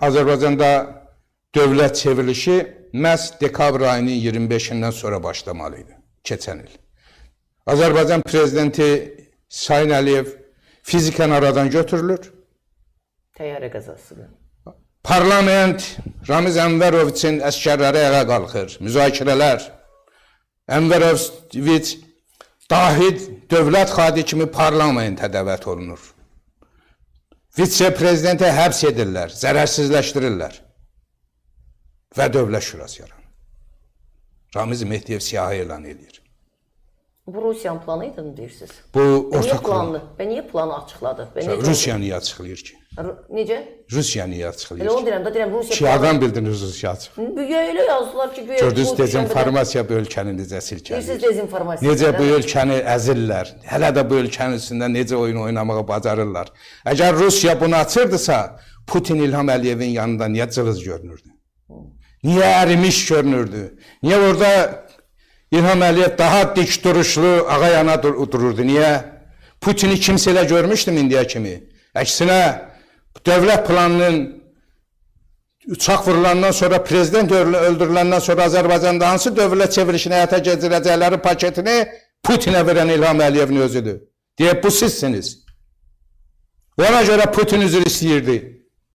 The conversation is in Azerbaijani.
Azərbaycanda dövlət çevrilişi məhz dekabr ayının 25-dən sonra başlamalıydı, keçən il. Azərbaycan prezidenti Sayın Əliyev fizikən aradan götürülür. Təyyarə qəzasıdır. Parlament Ramiz Ənvəroviçin əskərləri ayağa qalxır, müzakirələr. Ənvəroviç dahi dövlət xadi kimi parlamentə dəvət olunur. Vitse-prezidenti həbs edirlər, zərərsizləşdirirlər və dövlət şurası yaranır. Ramiz Mehdiyev siyahı elan edir. Bu Rusiyanın planı idi mi deyirsiniz? Bu ortaq planı. Və niyə planı açıqladı? Rusiya niyə açıqlayır ki? Necə? Rusiya niyə açıqlayır ki? Elə onu deyirəm Rusiya ki, adam bildiniz Rusiya açıqlayır. Elə yazdılar ki, güya... Gördünüz, dezinformasiya bu ölkəni necə silkələyir. Deyirsiniz dezinformasiya. Necə bu ölkəni əzirlər. Hələ də bu ölkənin üstündə necə oyun oynamağı bacarırlar. Əgər Rusiya bunu açırdısa, Putin İlham Əliyevin yanında niyə cılız görünürdü? Niyə ərimiş görünürdü? Niyə orada İlham Əliyev daha dik duruşlu ağayana dururdu? Niyə? Putini kimsə elə görmüşdüm indiyə kimi. Əksinə, dövlət planının uçaq vurulandan sonra, prezident öldürüləndən sonra Azərbaycanda hansı dövlət çevrilişini həyata keçirəcəkləri paketini Putinə verən İlham Əliyevin özüdür. Deyək, bu sizsiniz. Ona görə Putin üzr istəyirdi.